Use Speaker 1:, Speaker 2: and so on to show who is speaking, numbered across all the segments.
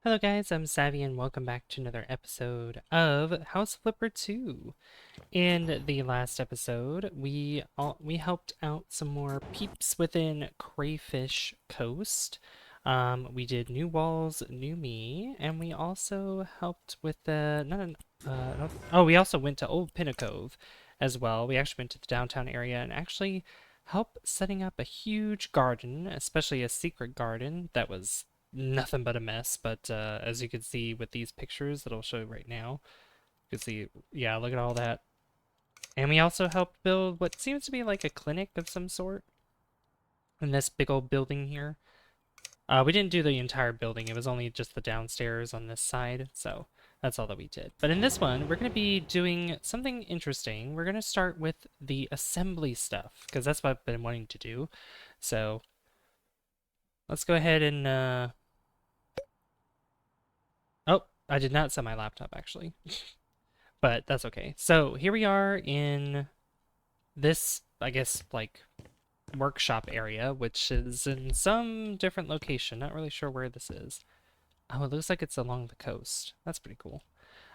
Speaker 1: Hello guys, I'm Savvy and welcome back to another episode of House Flipper 2. In the last episode, we helped out some more peeps within Crayfish Coast. We did new walls, new me, and we also helped with the we also went to Old Pinnacove as well. We actually went to the downtown area and actually helped setting up a huge garden, especially a secret garden that was nothing but a mess. But as you can see with these pictures that I'll show you right now, you can see, yeah, look at all that. And we also helped build what seems to be like a clinic of some sort in this big old building here. We didn't do the entire building, it was only just the downstairs on this side, so that's all that we did. But in this one, we're going to be doing something interesting. We're going to start with the assembly stuff, because that's what I've been wanting to do. So let's go ahead and... Oh, I did not set my laptop, actually. But that's okay. So here we are in this, I guess, like workshop area, which is in some different location. Not really sure where this is. Oh, it looks like it's along the coast. That's pretty cool.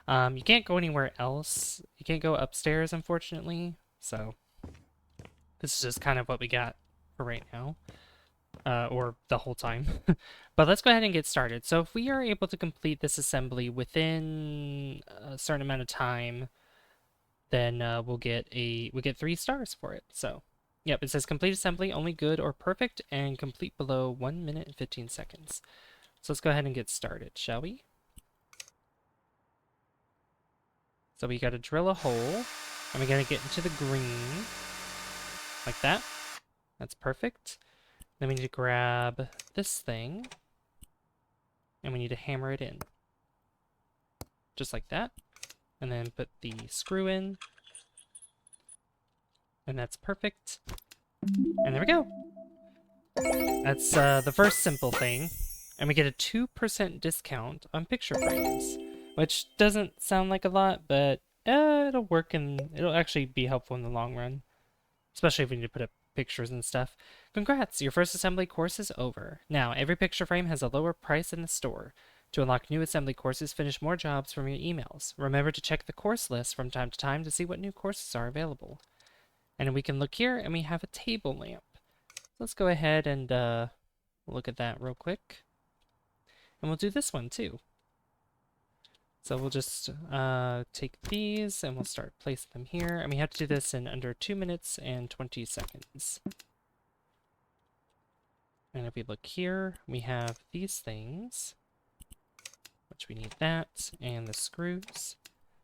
Speaker 1: You can't go anywhere else. You can't go upstairs, unfortunately. So this is just kind of what we got for right now. Or the whole time. But let's go ahead and get started. So if we are able to complete this assembly within a certain amount of time, then we'll get 3 stars for it. So, yep, it says complete assembly, only good or perfect, and complete below 1 minute and 15 seconds. So let's go ahead and get started, shall we? So we got to drill a hole, and we got to get into the green, like that. That's perfect. Then we need to grab this thing, and we need to hammer it in, just like that. And then put the screw in, and that's perfect. And there we go. That's the first simple thing. And we get a 2% discount on picture frames, which doesn't sound like a lot, but it'll work and it'll actually be helpful in the long run, especially if we need to put up pictures and stuff. Congrats, your first assembly course is over. Now, every picture frame has a lower price in the store. To unlock new assembly courses, finish more jobs from your emails. Remember to check the course list from time to time to see what new courses are available. And we can look here, and we have a table lamp. Let's go ahead and look at that real quick. And we'll do this one too. So we'll just take these and we'll start placing them here. And we have to do this in under 2 minutes and 20 seconds. And if we look here, we have these things, which we need that, and the screws,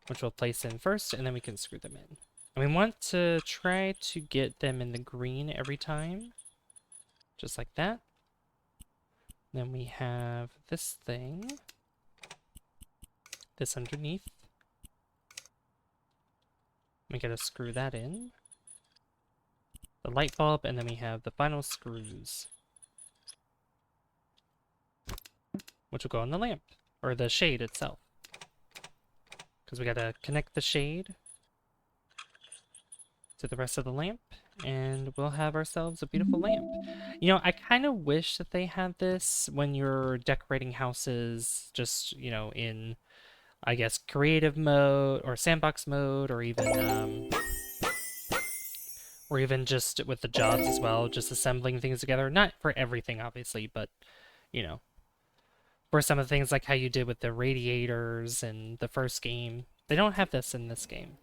Speaker 1: which we'll place in first, and then we can screw them in. And we want to try to get them in the green every time, just like that. Then we have this thing, this underneath. We gotta screw that in. The light bulb, and then we have the final screws, which will go on the lamp, or the shade itself. Because we gotta connect the shade to the rest of the lamp, and we'll have ourselves a beautiful lamp. You know, I kind of wish that they had this when you're decorating houses, just, you know, in, I guess, creative mode, or sandbox mode, or even just with the jobs as well, just assembling things together. Not for everything, obviously, but, you know, for some of the things like how you did with the radiators in the first game. They don't have this in this game.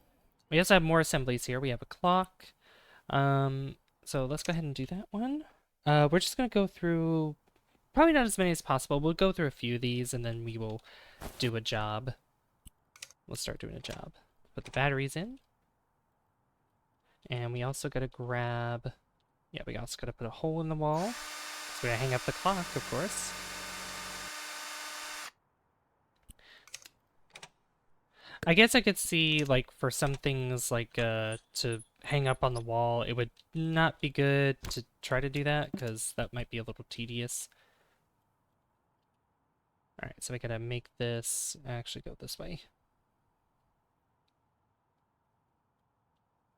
Speaker 1: We also have more assemblies here. We have a clock. So let's go ahead and do that one. We're just going to go through, probably not as many as possible. We'll go through a few of these and then we will do a job. We'll start doing a job. Put the batteries in. And we also got to grab, yeah, we also got to put a hole in the wall. So we're going to hang up the clock, of course. I guess I could see, like, for some things, like, to hang up on the wall, it would not be good to try to do that, because that might be a little tedious. Alright, so we gotta make this actually go this way.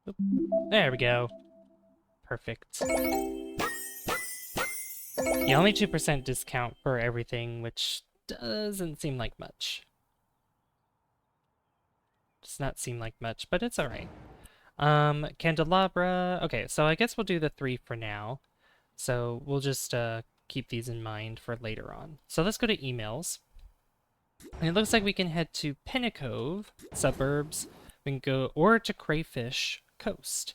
Speaker 1: Oop. There we go. Perfect. Yeah, only 2% discount for everything, which doesn't seem like much. Does not seem like much, but it's alright. Candelabra. Okay, so I guess we'll do the 3 for now. So we'll just keep these in mind for later on. So let's go to emails. And it looks like we can head to Makeover suburbs. We can go or to Crayfish Coast.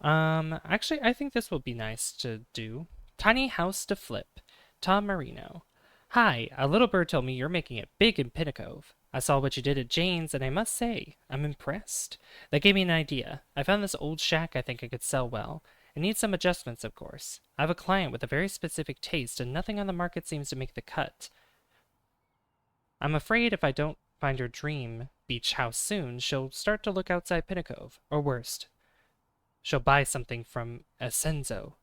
Speaker 1: Actually, I think this will be nice to do. Tiny house to flip. Tom Marino. Hi, a little bird told me you're making it big in Pinnacle. I saw what you did at Jane's, and I must say, I'm impressed. That gave me an idea. I found this old shack I think I could sell well. It needs some adjustments, of course. I have a client with a very specific taste, and nothing on the market seems to make the cut. I'm afraid if I don't find your dream beach house soon, she'll start to look outside Pinnacle, or worst, she'll buy something from Ascenso.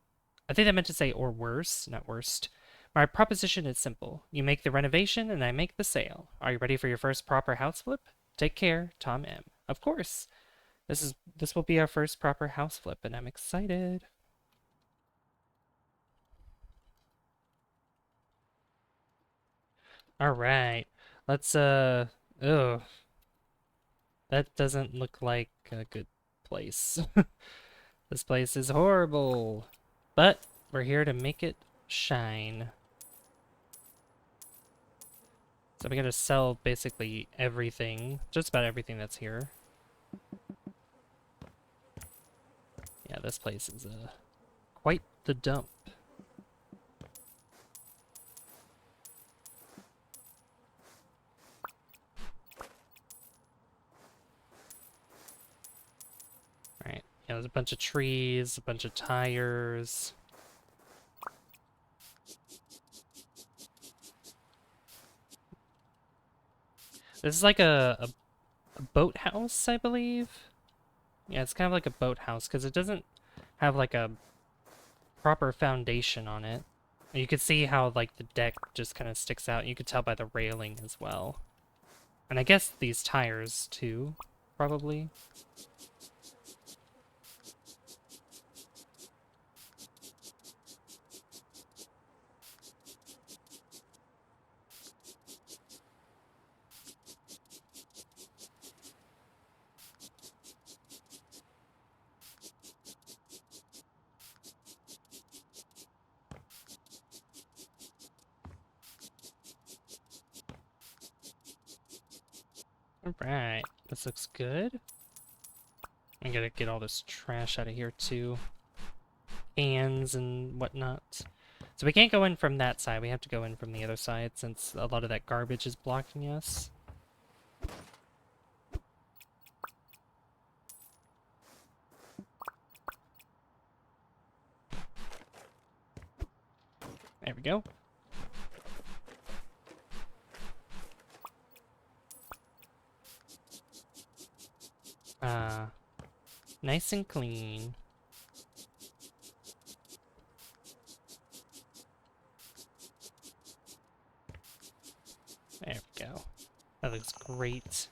Speaker 1: I think I meant to say or worse, not worst. My proposition is simple. You make the renovation and I make the sale. Are you ready for your first proper house flip? Take care, Tom M. Of course. This will be our first proper house flip and I'm excited. All right. Let's ugh. That doesn't look like a good place. This place is horrible. But we're here to make it shine. So we gotta sell basically everything, just about everything that's here. Yeah, this place is quite the dump. Alright, yeah, there's a bunch of trees, a bunch of tires. This is like a boathouse, I believe. Yeah, it's kind of like a boathouse because it doesn't have like a proper foundation on it. And you can see how like the deck just kind of sticks out. You could tell by the railing as well. And I guess these tires too, probably. Alright, this looks good. I'm gonna get all this trash out of here too. Cans and whatnot. So we can't go in from that side, we have to go in from the other side since a lot of that garbage is blocking us. There we go. Nice and clean. There we go. That looks great.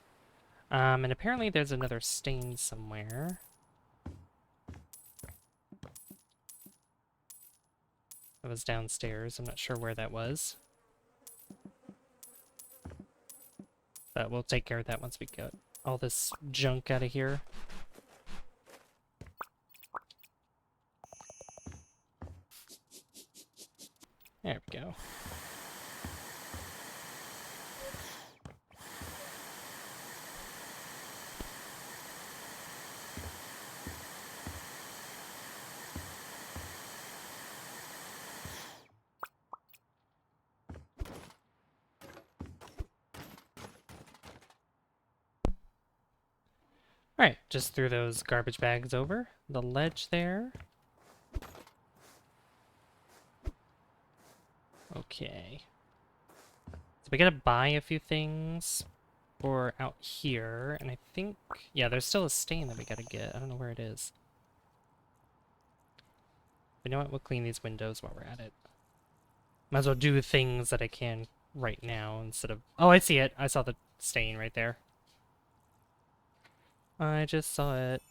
Speaker 1: And apparently there's another stain somewhere. That was downstairs. I'm not sure where that was. But we'll take care of that once we get all this junk out of here. There we go. Alright, just threw those garbage bags over the ledge there. Okay. So we gotta buy a few things for out here, and I think, yeah, there's still a stain that we gotta get. I don't know where it is. But you know what? We'll clean these windows while we're at it. Might as well do things that I can right now instead of... Oh, I see it. I saw the stain right there. I just saw it.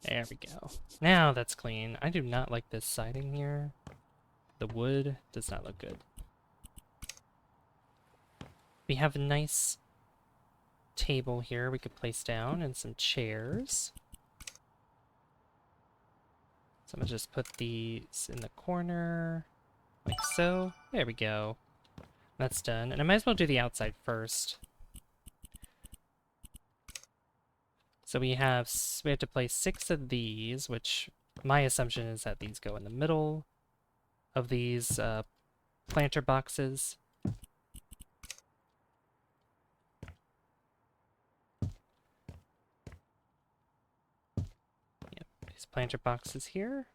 Speaker 1: There we go. Now that's clean. I do not like this siding here. The wood does not look good. We have a nice table here we could place down and some chairs. So I'm gonna just put these in the corner, like so. There we go. That's done. And I might as well do the outside first. So we have to place 6 of these, which my assumption is that these go in the middle of these planter boxes. Yep, these planter boxes here.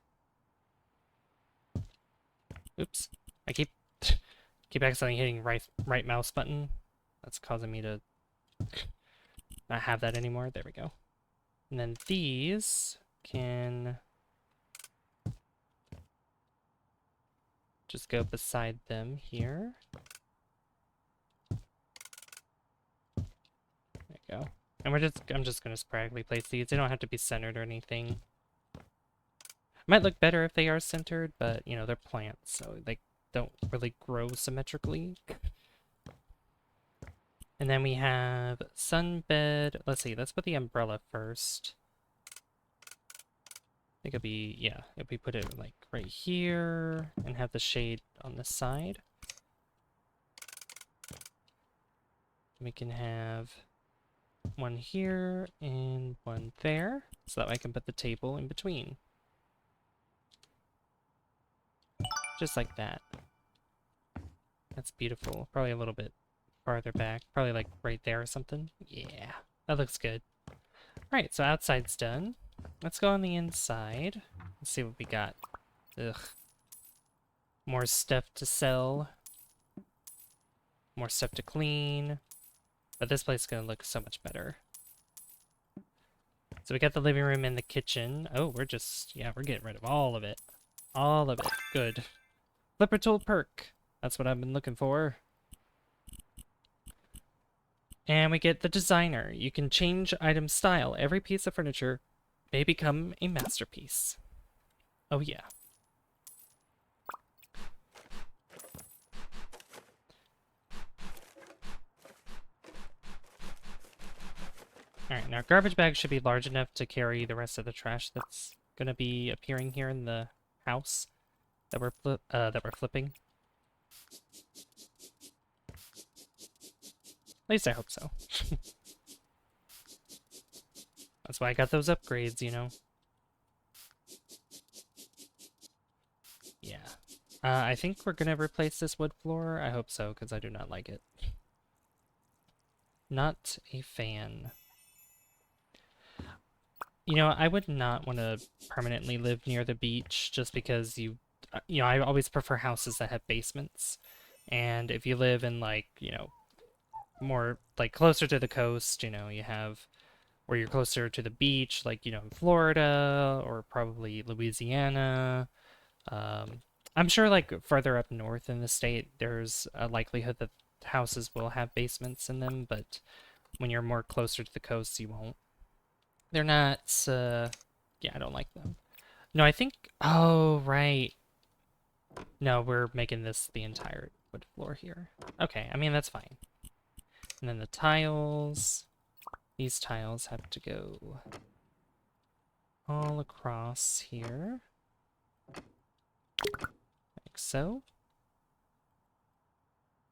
Speaker 1: Oops, I keep accidentally hitting right mouse button. That's causing me to not have that anymore. There we go. And then these can just go beside them here. There you go. And I'm just gonna sporadically place these. They don't have to be centered or anything. Might look better if they are centered, but you know, they're plants, so they don't really grow symmetrically. And then we have sunbed. Let's see, let's put the umbrella first. I think it'll be, yeah, if we put it like right here and have the shade on the side. We can have one here and one there, so that way I can put the table in between. Just like that. That's beautiful. Probably a little bit farther back. Probably like right there or something. Yeah, that looks good. Alright, so outside's done. Let's go on the inside. Let's see what we got. Ugh. More stuff to sell. More stuff to clean. But this place is going to look so much better. So we got the living room and the kitchen. Oh, we're getting rid of all of it. All of it. Good. Flipper tool perk. That's what I've been looking for. And we get the designer. You can change item style. Every piece of furniture may become a masterpiece. Oh yeah. Alright, now garbage bags should be large enough to carry the rest of the trash that's gonna be appearing here in the house that we're flipping. At least I hope so. That's why I got those upgrades, you know. Yeah. I think we're gonna replace this wood floor. I hope so, because I do not like it. Not a fan. You know, I would not want to permanently live near the beach just because you know, I always prefer houses that have basements. And if you live in like, you know, more like closer to the coast, you know, you have where you're closer to the beach, like, you know, in Florida or probably Louisiana. I'm sure like further up north in the state, there's a likelihood that houses will have basements in them, but when you're more closer to the coast, you won't. They're not, yeah, I don't like them. No, I think, oh, right. No, we're making this the entire wood floor here. Okay, I mean, that's fine. And then the tiles, these tiles have to go all across here. Like so.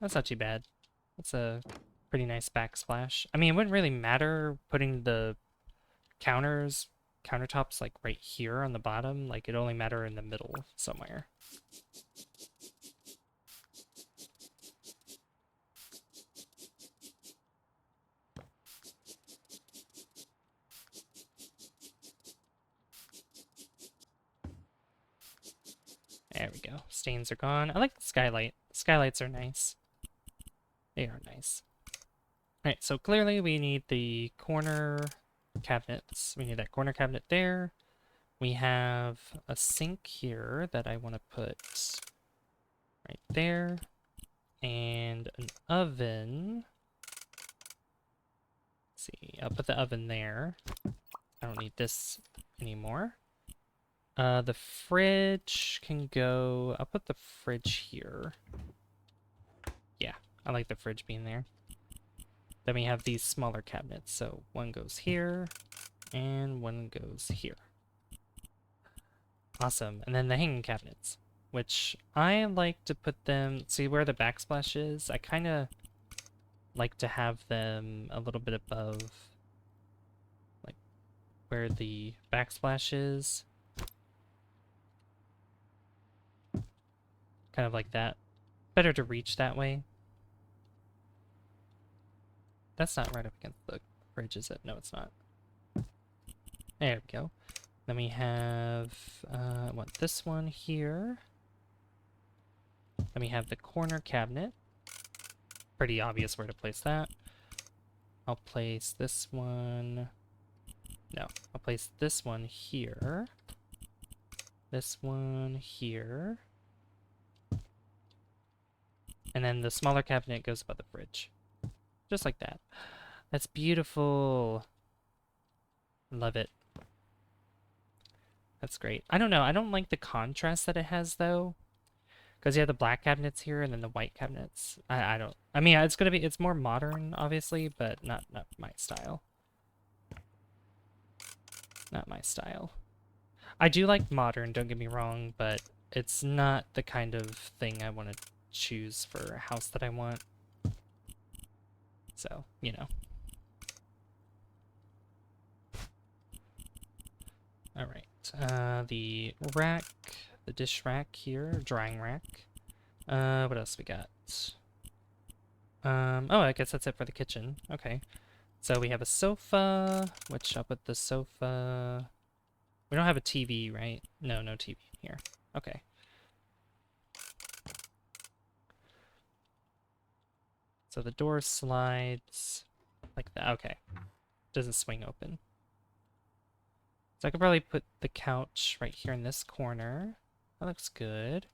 Speaker 1: That's not too bad. That's a pretty nice backsplash. I mean, it wouldn't really matter putting the countertops like right here on the bottom. Like, it'd only matter in the middle somewhere. There we go. Stains are gone. I like the skylight. Skylights are nice. They are nice. Alright, so clearly we need the corner cabinets. We need that corner cabinet there. We have a sink here that I want to put right there. And an oven. Let's see, I'll put the oven there. I don't need this anymore. The fridge can go... I'll put the fridge here. Yeah, I like the fridge being there. Then we have these smaller cabinets. So one goes here, and one goes here. Awesome. And then the hanging cabinets, which I like to put them, see where the backsplash is? I kind of like to have them a little bit above, like, where the backsplash is. Kind of like that. Better to reach that way. That's not right up against the fridge, is it? No, it's not. There we go. Then we have, I want this one here. Then we have the corner cabinet. Pretty obvious where to place that. I'll place this one. No, I'll place this one here. This one here. And then the smaller cabinet goes above the fridge. Just like that. That's beautiful. Love it. That's great. I don't know. I don't like the contrast that it has, though. Because you have the black cabinets here and then the white cabinets. I don't... I mean, it's gonna be... It's more modern, obviously, but not my style. Not my style. I do like modern, don't get me wrong, but it's not the kind of thing I want to choose for a house that I want. So, you know. Alright. The rack, the dish rack here, drying rack. What else we got? Oh, I guess that's it for the kitchen. Okay. So we have a sofa, which I'll put the sofa... We don't have a TV, right? No, no TV here. Okay. So the door slides like that. Okay. Doesn't swing open. So I could probably put the couch right here in this corner. That looks good.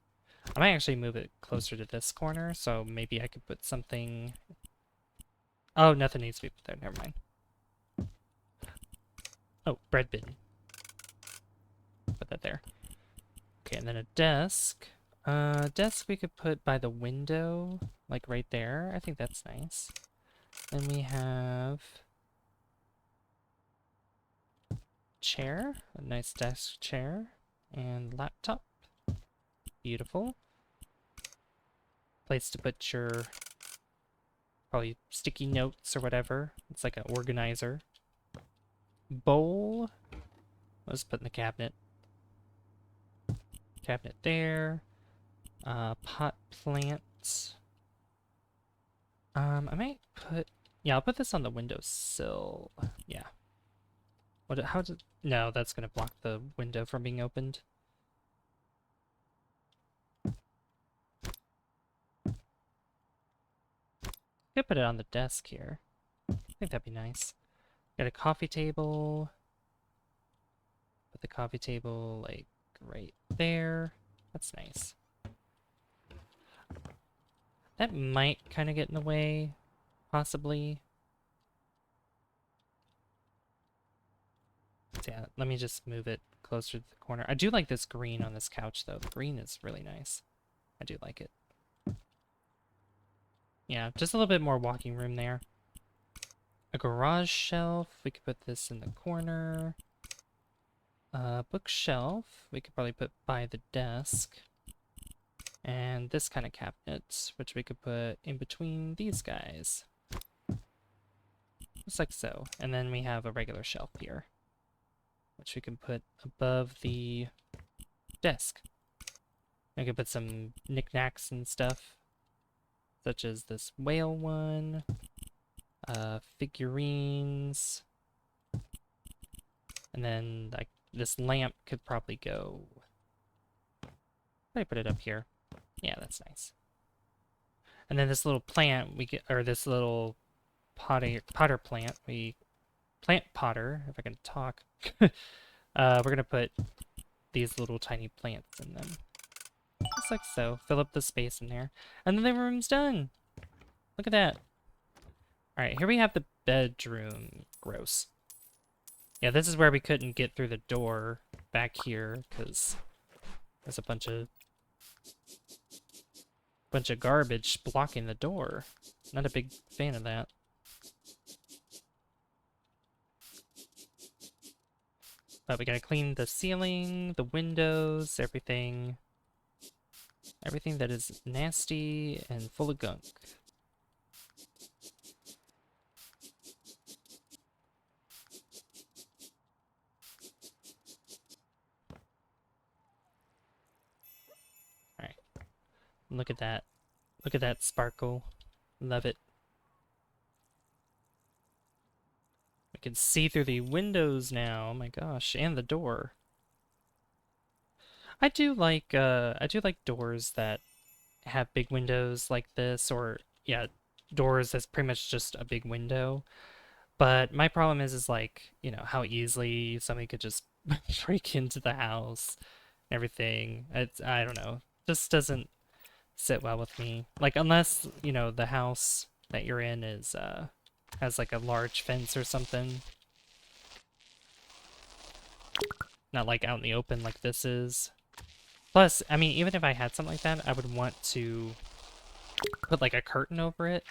Speaker 1: I might actually move it closer to this corner, so maybe I could put something... Oh, nothing needs to be put there. Never mind. Oh, bread bin. Put that there. Okay, and then a desk. Desk we could put by the window, like right there. I think that's nice. Then we have... chair, a nice desk chair, and laptop. Beautiful. Place to put your probably sticky notes or whatever. It's like an organizer. Bowl. Let's put in the cabinet. Cabinet there. Pot plant. I might put... Yeah, I'll put this on the windowsill. Yeah. What? How did... No, that's going to block the window from being opened. Could put it on the desk here. I think that'd be nice. Got a coffee table. Put the coffee table, like, right there. That's nice. That might kind of get in the way, possibly. Yeah, let me just move it closer to the corner. I do like this green on this couch, though. The green is really nice. I do like it. Yeah, just a little bit more walking room there. A garage shelf. We could put this in the corner. Bookshelf. We could probably put by the desk. And this kind of cabinet, which we could put in between these guys. Just like so. And then we have a regular shelf here, which we can put above the desk. I could put some knickknacks and stuff, such as this whale one, figurines, and then like this lamp could probably go... I put it up here. Yeah, that's nice. And then this little plant we get, or this little potter plant, plant potter, if I can talk. We're gonna put these little tiny plants in them. Just like so. Fill up the space in there. And the living room's done. Look at that. Alright, here we have the bedroom. Gross. Yeah, this is where we couldn't get through the door back here, because there's a bunch of garbage blocking the door. Not a big fan of that. But we gotta clean the ceiling, the windows, everything. Everything that is nasty and full of gunk. Alright. Look at that. Look at that sparkle. Love it. We can see through the windows now. Oh my gosh, and the door. I do like doors that have big windows like this, or yeah, doors that's pretty much just a big window. But my problem is like, you know, how easily somebody could just break into the house, and everything. I don't know. Just doesn't sit well with me. Like unless, you know, the house that you're in is has like a large fence or something. Not like out in the open like this is. Plus, I mean, even if I had something like that, I would want to put like a curtain over it.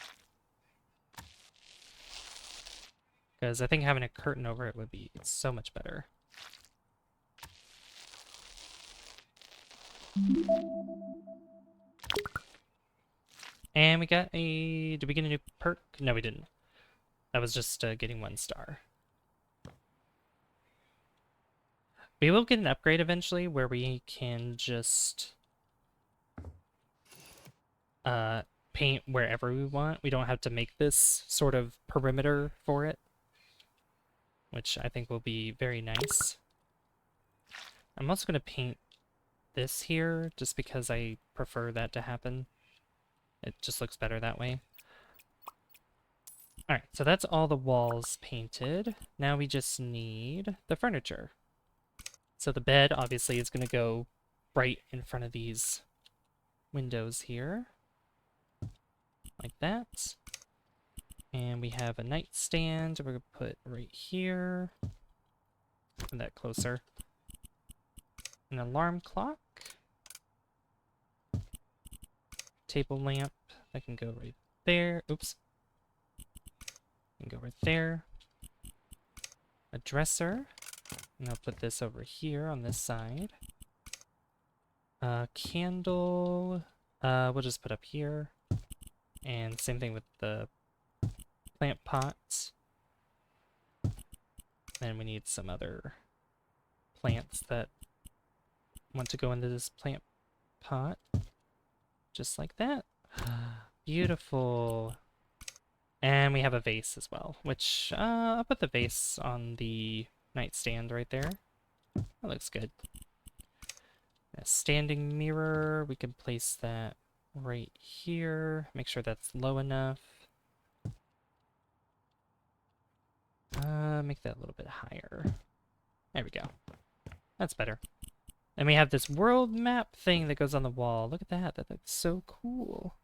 Speaker 1: Because I think having a curtain over it would be so much better. And we got a... Did we get a new perk? No, we didn't. That was just getting 1 star. We will get an upgrade eventually where we can just paint wherever we want. We don't have to make this sort of perimeter for it, which I think will be very nice. I'm also going to paint this here just because I prefer that to happen. It just looks better that way. Alright, so that's all the walls painted. Now we just need the furniture. So the bed obviously is going to go right in front of these windows here. Like that. And we have a nightstand we're going to put right here. Put that closer. An alarm clock. Table lamp that can go right there. Oops. Can go right there. A dresser. And I'll put this over here on this side. Candle. We'll just put up here. And same thing with the plant pots. Then we need some other plants that want to go into this plant pot. Just like that. Beautiful. And we have a vase as well, which I'll put the vase on the nightstand right there. That looks good. A standing mirror, we can place that right here. Make sure that's low enough. Make that a little bit higher. There we go. That's better. And we have this world map thing that goes on the wall. Look at that. That looks so cool.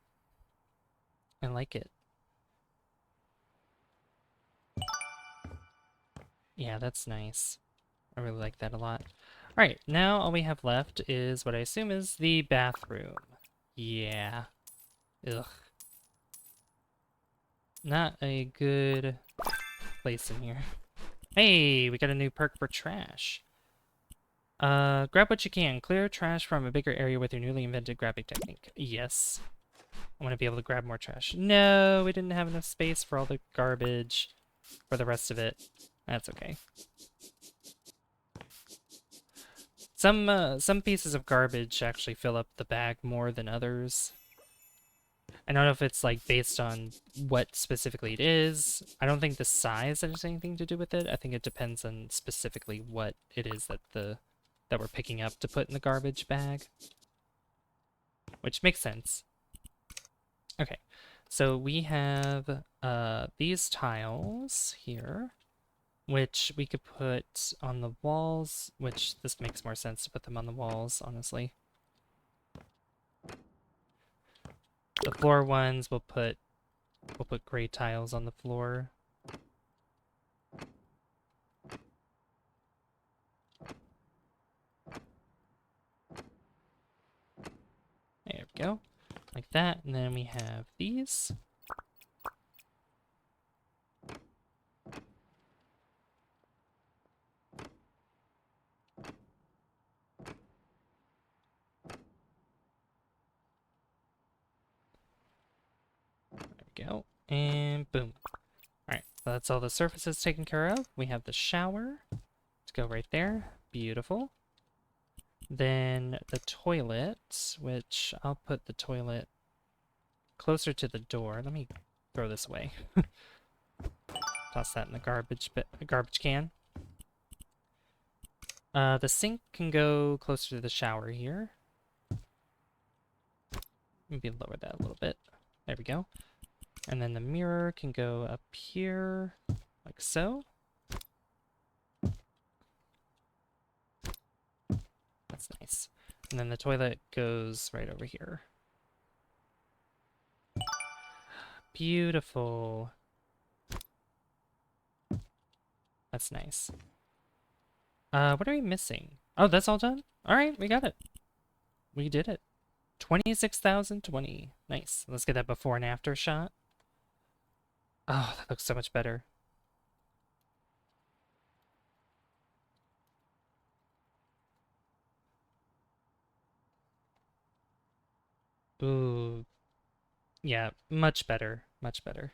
Speaker 1: I like it. Yeah, that's nice. I really like that a lot. Alright, now all we have left is what I assume is the bathroom. Yeah. Ugh. Not a good place in here. Hey, we got a new perk for trash. Grab what you can. Clear trash from a bigger area with your newly invented grabbing technique. Yes. I want to be able to grab more trash. No, we didn't have enough space for all the garbage for the rest of it. That's okay. Some pieces of garbage actually fill up the bag more than others. I don't know if it's like based on what specifically it is. I don't think the size has anything to do with it. I think it depends on specifically what it is that that we're picking up to put in the garbage bag. Which makes sense. Okay, so we have these tiles here, which we could put on the walls, which this makes more sense to put them on the walls, honestly. The floor ones we'll put gray tiles on the floor. There we go. Like that, and then we have these. go. And boom. Alright, so that's all the surfaces taken care of. We have the shower to go right there. Beautiful. Then the toilet, which I'll put the toilet closer to the door. Let me throw this away. Toss that in the garbage can. The sink can go closer to the shower here. Maybe lower that a little bit. There we go. And then the mirror can go up here, like so. That's nice. And then the toilet goes right over here. Beautiful. That's nice. What are we missing? Oh, that's all done? Alright, we got it. We did it. 26,020. Nice. Let's get that before and after shot. Oh, that looks so much better. Ooh. Yeah, much better. Much better.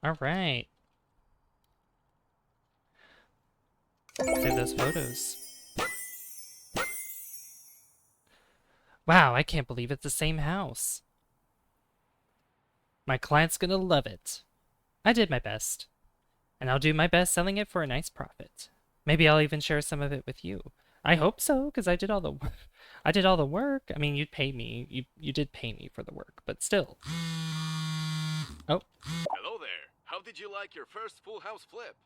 Speaker 1: Alright. Save those photos. Wow, I can't believe it's the same house. My client's gonna love it. I did my best. And I'll do my best selling it for a nice profit. Maybe I'll even share some of it with you. I hope so, because I did all the I did all the work. I mean, you'd pay me. You did pay me for the work, but still. Oh.
Speaker 2: Hello there. How did you like your first full house flip?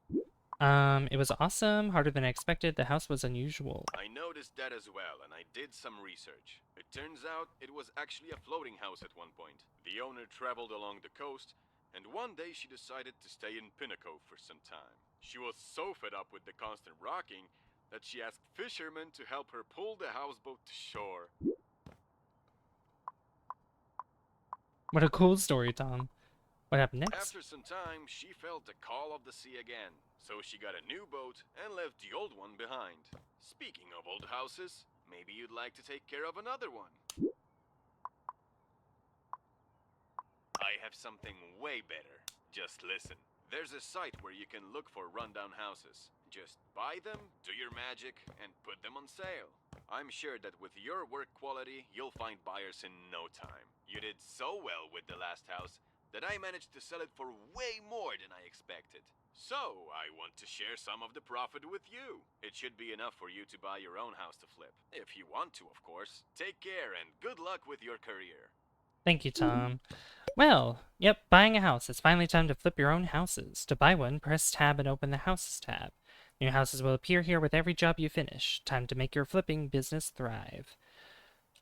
Speaker 1: It was awesome, harder than I expected. The house was unusual.
Speaker 2: I noticed that as well, and I did some research. It turns out it was actually a floating house at one point. The owner traveled along the coast, and one day she decided to stay in Pinnacle for some time. She was so fed up with the constant rocking that she asked fishermen to help her pull the houseboat to shore.
Speaker 1: What a cool story, Tom. What happened next?
Speaker 2: After some time, she felt the call of the sea again, so she got a new boat and left the old one behind. Speaking of old houses, maybe you'd like to take care of another one. I have something way better. Just listen. There's a site where you can look for rundown houses. Just buy them, do your magic, and put them on sale. I'm sure that with your work quality, you'll find buyers in no time. You did so well with the last house that I managed to sell it for way more than I expected. So, I want to share some of the profit with you. It should be enough for you to buy your own house to flip. If you want to, of course. Take care and good luck with your career.
Speaker 1: Thank you, Tom. Well, yep, buying a house. It's finally time to flip your own houses. To buy one, press tab and open the houses tab. New houses will appear here with every job you finish. Time to make your flipping business thrive.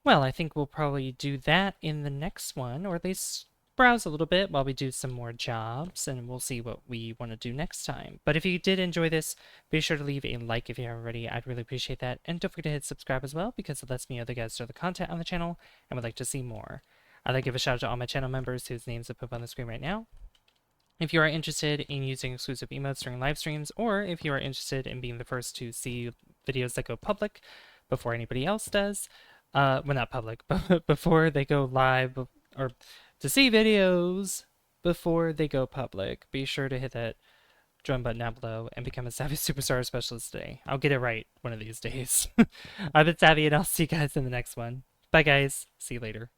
Speaker 1: Well, I think we'll probably do that in the next one, or at least browse a little bit while we do some more jobs, and we'll see what we want to do next time. But if you did enjoy this, be sure to leave a like if you haven't already. I'd really appreciate that. And don't forget to hit subscribe as well, because it lets me know other guys know the content on the channel and would like to see more. I'd like to give a shout out to all my channel members whose names I put on the screen right now. If you are interested in using exclusive emotes during live streams, or if you are interested in being the first to see videos that go public before anybody else does, well, not public, but before they go live, or to see videos before they go public, be sure to hit that join button down below and become a Savvy Superstar Specialist today. I'll get it right one of these days. I've been Savvy, and I'll see you guys in the next one. Bye, guys. See you later.